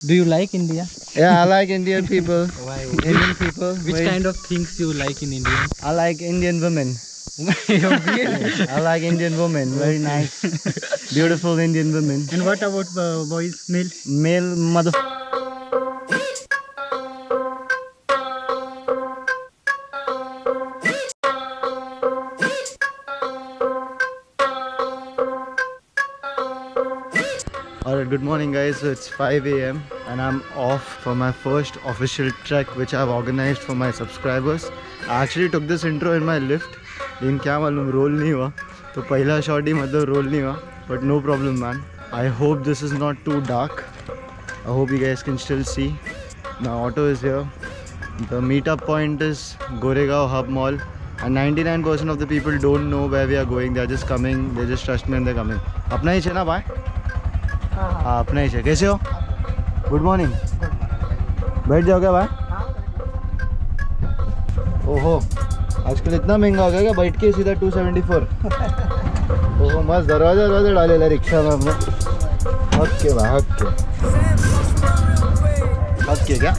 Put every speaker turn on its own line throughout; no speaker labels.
Do you like India?
Yeah, I like Indian people.
Why?
Indian people.
Which kind of things you like in India?
I like Indian women. I like Indian women. Very nice, beautiful Indian women.
And what about boys, male?
Male mother. Alright, good morning guys. So it's 5 a.m. and I'm off for my first official trek which I've organized for my subscribers. I actually took this intro in my lift. लेकिन क्या मालूम role नहीं हुआ तो पहला shot ही मतलब role नहीं हुआ. But no problem man. I hope this is not too dark. I hope you guys can still see. My auto is here. The meetup point is Goregaon Hub Mall. And 99% of the people don't know where we are going. They are just coming. They just trust me and they're coming. अपना ही है ना भाई? हाँ अपना ही है. कैसे हो? Good morning. बैठ जाओ क्या भाई? ओहो आजकल इतना महंगा हो गया क्या? बैठ के सीधा 274. ओहो मस्त दरवाजा डालेला रिक्शा में हमने. हक के भाई हक के क्या?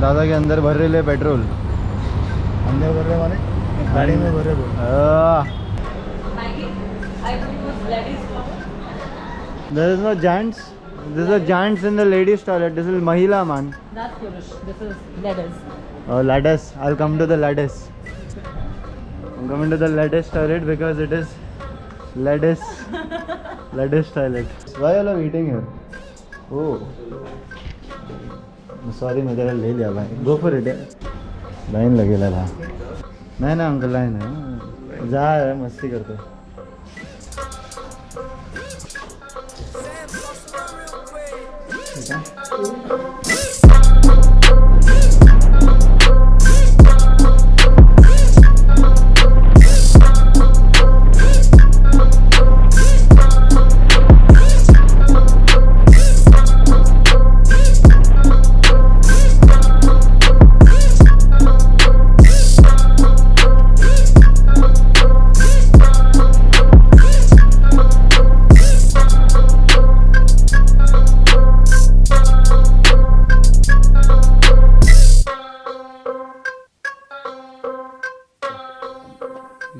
दादा के अंदर भर रहे पेट्रोल. अंदर भर रहे माने गाड़ी में भर रहे. There is no gents. This is gents in the ladies toilet. This is Mahila man.
That's Purush. This is ladders.
Oh ladders. I'll come to the ladders. I'm coming to the ladders toilet because it is ladders toilet. Why are you eating here? Oh. Sorry मैं जरा ले लिया भाई. Go for it. Line लगेला था. नहीं ना uncle line है. जा रहा मस्ती करते.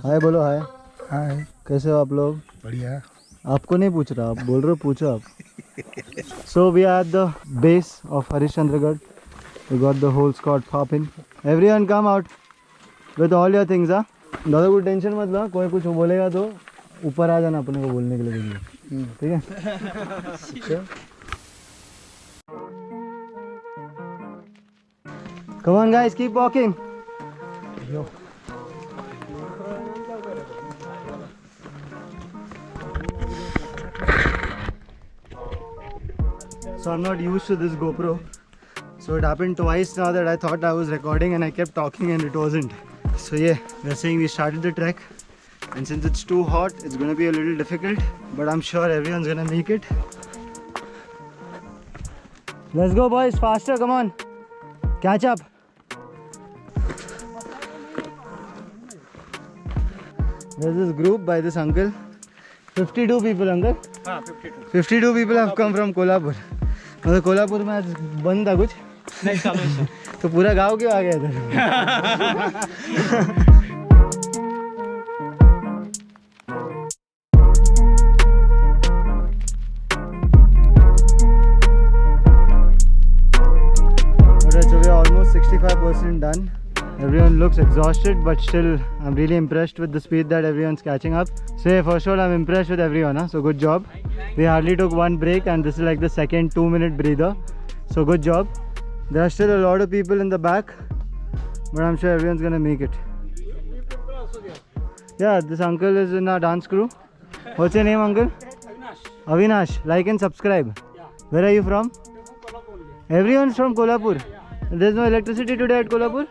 हाय बोलो. हाय
हाय.
कैसे हो आप लोग?
बढ़िया.
आपको नहीं पूछ रहा, आप बोल रहे हो पूछो आप. So we are at the base of Harishchandragarh. We got the whole squad popping. Everyone come out with all your things. हाँ दादा कोई टेंशन मत लो. कोई कुछ बोलेगा तो ऊपर आ जाना अपने को बोलने के लिए. ठीक है. Come on guys, keep walking.
Yo.
So I'm not used to this GoPro. So it happened twice now that I thought I was recording and I kept talking and it wasn't. So yeah, we're saying we started the trek and since it's too hot, it's going to be a little difficult, but I'm sure everyone's going to make it. Let's go boys, faster, come on. Catch up. There's this group by this uncle. 52 people uncle. 52 people have come from Kolhapur. मतलब कोल्हापुर में आज बंद था कुछ
नहीं चालू.
तो पूरा गांव क्यों आ गया इधर? 75% done. Everyone looks exhausted, but still I'm really impressed with the speed that everyone's catching up. So yeah, for sure I'm impressed with everyone, huh? So good job. We hardly took one break and this is like the second 2-minute breather. So good job. There are still a lot of people in the back, but I'm sure everyone's gonna make it. Yeah, this uncle is in our dance crew. What's your name, uncle? Avinash. Like and subscribe. Where are you from? Everyone's from Kolhapur. There's no electricity today at Kolhapur?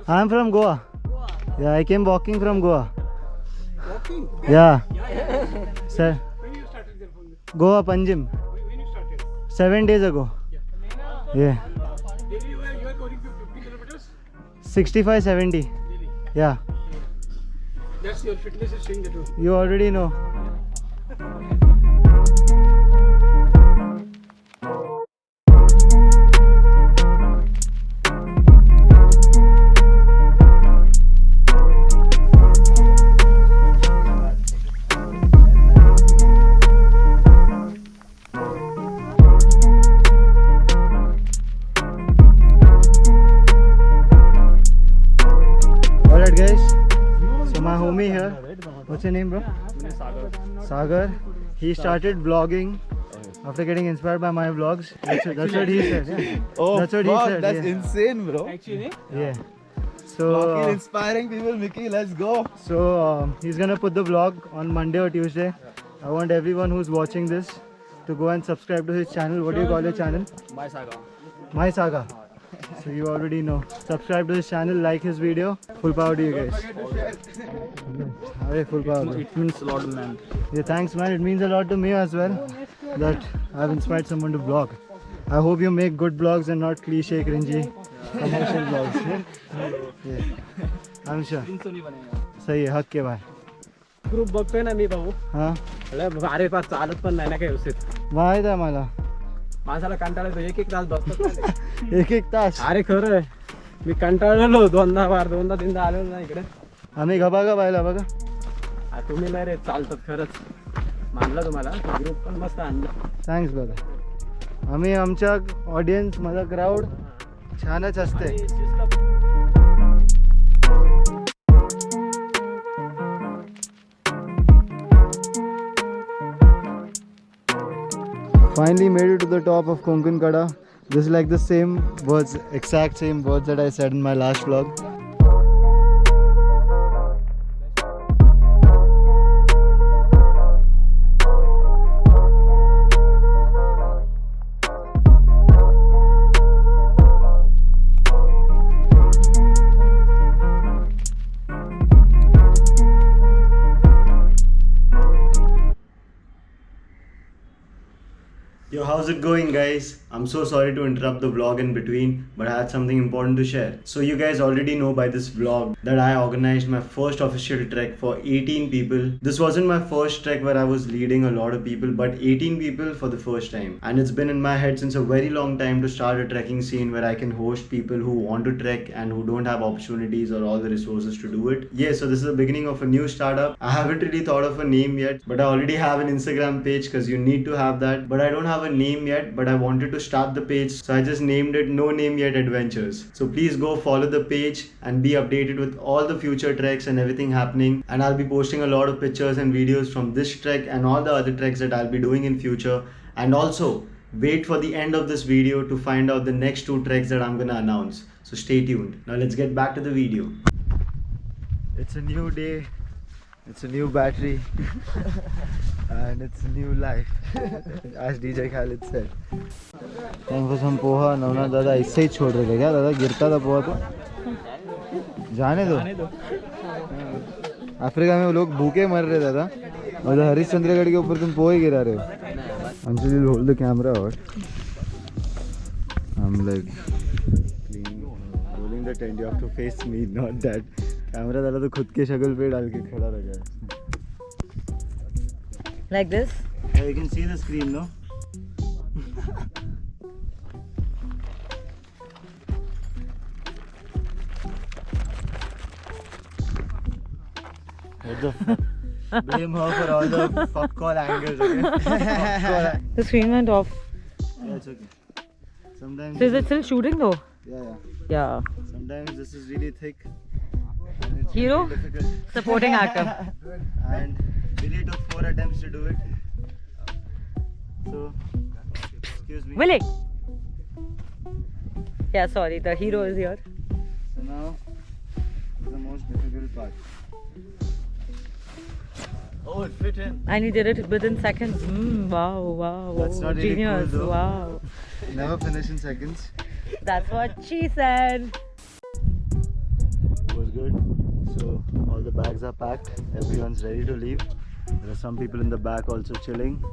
I'm from Goa. Yeah, I came walking from Goa.
Walking?
Yeah. Sir.
When you started there from
Goa, Panjim.
when you started?
7 days ago. Yeah.
Daily you are going 50 kilometers?
65, 70.
Daily.
Yeah.
That's your fitness is showing the truth.
You already know. Alright guys, so my homie here, what's your name bro? Sagar. He started vlogging after getting inspired by my vlogs. That's what he said. Yeah.
Oh,
that's what he
fuck,
said.
that's
Yeah.
insane, bro.
Actually,
Yeah.
Fucking
So,
inspiring people, Mickey. Let's go.
he's gonna put the vlog on Monday or Tuesday. I want everyone who's watching this to go and subscribe to his channel. What do you call your channel? My Saga. So you already know. Subscribe to his channel, like his video. Full power to you guys. Alright, full power. Bro.
It means a lot, man.
Yeah, thanks man. It means a lot to me as well that I've inspired someone to vlog. I hope you make good vlogs and not cliche, cringy, commercial vlogs. Yeah. I'm sure. सही है हक के भाई.
Group बघतोय ना मी भाऊ.
हाँ.
अरे पास चालत पण नाही ना काही व्यवस्थित.
माहित आहे मला.
माणसाला कंटाळा येतो. एक तास बसतात.
एक तास.
अरे खरं आहे. मी कंटाळलेलो दोनदा तीनदा आलेलो ना इकडे.
आम्ही गबा पाहिला बघा.
तुम्ही नाही रे चालतात खरंच. मानलं तुम्हाला. ग्रुप पण मस्त आणला.
Thanks brother. आम्ही आमच्या ऑडियन्स माझा क्राऊड छानच असते. Finally made it to the top of Konkan Kada. This is like the same words, exact same words that I said in my last vlog. Yo, how's it going guys? I'm so sorry to interrupt the vlog in between, but I had something important to share. So you guys already know by this vlog that I organized my first official trek for 18 people. This wasn't my first trek where I was leading a lot of people, but 18 people for the first time. And it's been in my head since a very long time to start a trekking scene where I can host people who want to trek and who don't have opportunities or all the resources to do it. Yeah, so this is the beginning of a new startup. I haven't really thought of a name yet, but I already have an Instagram page because you need to have that. But I don't have a name yet, but I wanted to start the page, so I just named it No Name Yet Adventures. So please go follow the page and be updated with all the future treks and everything happening. And I'll be posting a lot of pictures and videos from this trek and all the other treks that I'll be doing in future. And also wait for the end of this video to find out the next 2 treks that I'm gonna announce. So stay tuned. Now let's get back to the video. It's a new day. It's a new battery. And it's a new life, as DJ Khalid said. Thank for some poha. Navna दादा इससे ही छोड़ रहे थे क्या? दादा गिरता था पोहा तो जाने दो. अफ्रीका में वो लोग भूखे मर रहे दादा, और हरिश्चंद्रगढ़ के ऊपर तुम पोहे गिरा रहे हो. Anjali will hold the camera out. I'm like rolling the tent. You have to face me, not that. Camera डाला तो खुद के शक्ल पे डाल के खड़ा रखा है.
Like this?
Yeah, you can see the screen, no? What the fuck? Blame her for all the fuck call angles, okay?
The screen went off.
Yeah, it's okay. Sometimes.
So is it still shooting though?
Yeah.
Yeah.
Sometimes this is really thick. And it's
Hero?
really difficult.
Supporting actor.
And Willie took 4 attempts to do it. So, excuse me.
Willie! Yeah, sorry, the hero is here.
So now, the most difficult part. Oh, it fit in.
And he did it within seconds. Wow, wow.
That's not really
genius.
cool though.
Wow.
Never finish in seconds.
That's what she said.
It was good. So all the bags are packed. Everyone's ready to leave. There are some people in the back also chilling,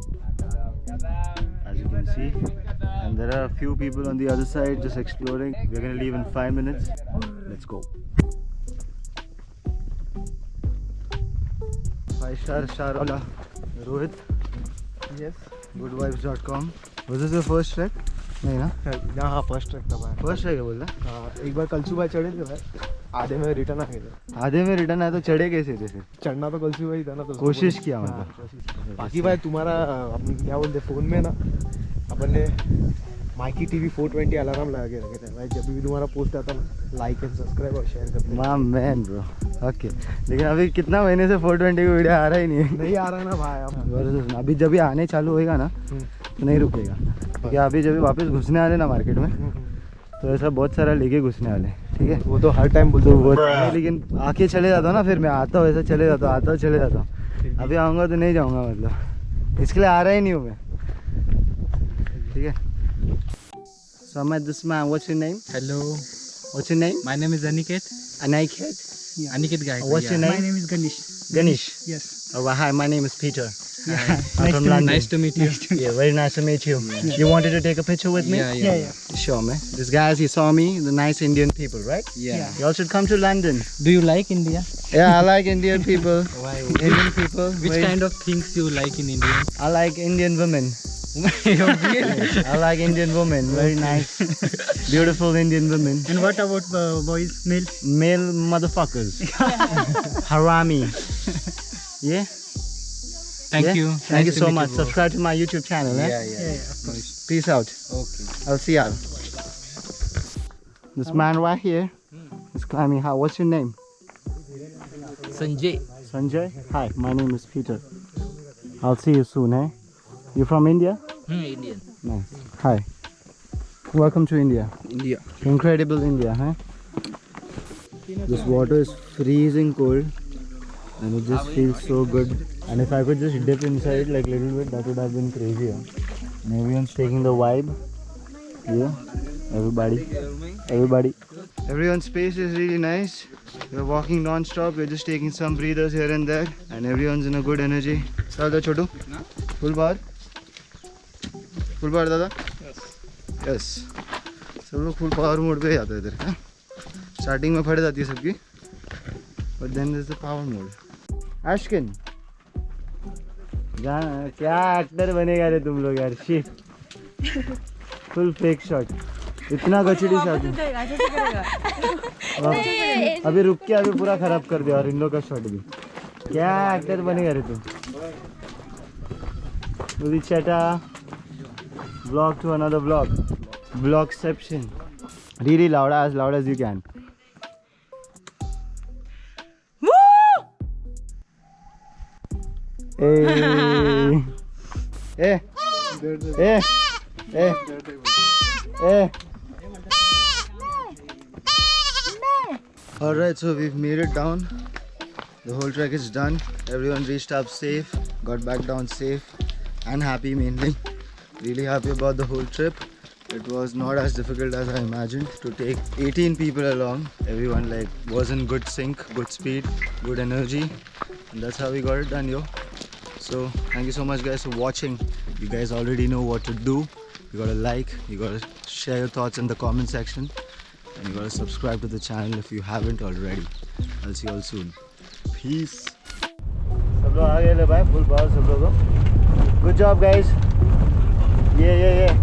as you can see. And there are a few people on the other side just exploring. We're gonna leave in 5 minutes. Let's go. 5-star Sharola. Rohit.
Yes.
Goodvibes.com. Was this your first trek? नहीं ना?
हाँ first track था भाई.
First track है बोल रहा?
हाँ एक बार कल सुबह चढ़े थे भाई. आधे में रिटर्न आ गए थे.
आधे में रिटर्न आया तो चढ़े कैसे थे फिर?
चढ़ना तो कल सुबह ही था ना. तो
कोशिश किया
हाँ,
मतलब.
बाकी भाई तुम्हारा अपन क्या बोलते फोन में ना अपन ने माइकी टीवी 420 अलार्म लगा के रखे थे भाई. जब भी तुम्हारा पोस्ट आता ना लाइक एंड सब्सक्राइब और शेयर करते.
मां मैन ब्रो. ओके. लेकिन अभी कितना महीने से 420 की वीडियो आ रहा ही नहीं है.
नहीं आ रहा ना भाई. अब
अभी जब ये आने चालू होएगा ना तो नहीं रुकेगा. क्योंकि अभी जब वापस घुसने वाले ना मार्केट में तो ऐसा बहुत सारा लेके घुसने वाले. ठीक है.
वो तो हर टाइम बोलते
तो वो लेकिन आके चले जाता हूँ ना. फिर मैं आता हूँ ऐसा चले जाता हूँ, आता हूँ चले जाता हूँ. अभी आऊँगा तो नहीं जाऊँगा मतलब. इसके लिए आ रहा ही नहीं हूँ मैं. ठीक है. So I met this man. What's your name?
Hello,
What's your name?
my name is Aniket.
Aniket.
Aniket Guy.
What's your name?
My name is Ganesh.
Ganesh.
Yes.
Oh, well, hi, my name is Peter.
Hi.
I'm from London.
Nice to meet you.
Yeah, very nice to meet you. You wanted to take a picture with me?
Yeah.
Sure, man. This guy, he saw me, the nice Indian people, right?
Yeah.
You all should come to London.
Do you like India?
Yeah, I like Indian people.
Why?
Indian people.
Which kind of things you like in India?
I like Indian women. I like Indian women. Very nice. Beautiful Indian women.
And what about boys, male?
Male motherfuckers. Harami. Yeah?
Thank
Yeah?
you.
Thank you
Nice to
so
meet
much.
you, bro.
Subscribe to my YouTube channel. Eh?
Yeah.
Of course.
Peace out.
Okay.
I'll see y'all. This man right here is climbing high. What's your name?
Sanjay.
Sanjay? Hi, my name is Peter. I'll see you soon, eh? You from India?
Indian.
Nice. Hi. Welcome to India.
India.
Incredible India, huh? This water is freezing cold and it just feels so good. And if I could just dip inside like a little bit, that would have been crazy. Huh? And everyone's taking the vibe. Yeah, everybody. Everyone's space is really nice. We're walking non-stop. We're just taking some breathers here and there, and everyone's in a good energy. Dada Chotu, full bar, Dada. Yes. सब लोग full power mode पे जाते हैं इधर. हाँ? Starting में फट जाती है सबकी, but then there's the power mode. Ashkin, क्या एक्टर बनेगा रे तुम लोग यार. Shit, full fake shot. इतना गचड़ी शॉट है. अभी रुक के अभी पूरा खराब कर दिया. और इन लोग का शॉट भी. क्या एक्टर बनेगा रे तुम. Udit Cheta, vlog to another vlog. Vlogception. Really loud, as loud as you can. Hey. Hey. Hey. Hey. Hey. Alright, so we've made it down. The whole trek is done. Everyone reached up safe, got back down safe and happy mainly. Really happy about the whole trip. It was not as difficult as I imagined to take 18 people along. Everyone like was in good sync, good speed, good energy. And that's how we got it done, yo. So thank you so much guys for watching. You guys already know what to do. You gotta like, you gotta share your thoughts in the comment section. And you gotta subscribe to the channel if you haven't already. I'll see you all soon. Peace. सब लोग आ गए भाई full power सब लोगों. Good job guys. Yeah.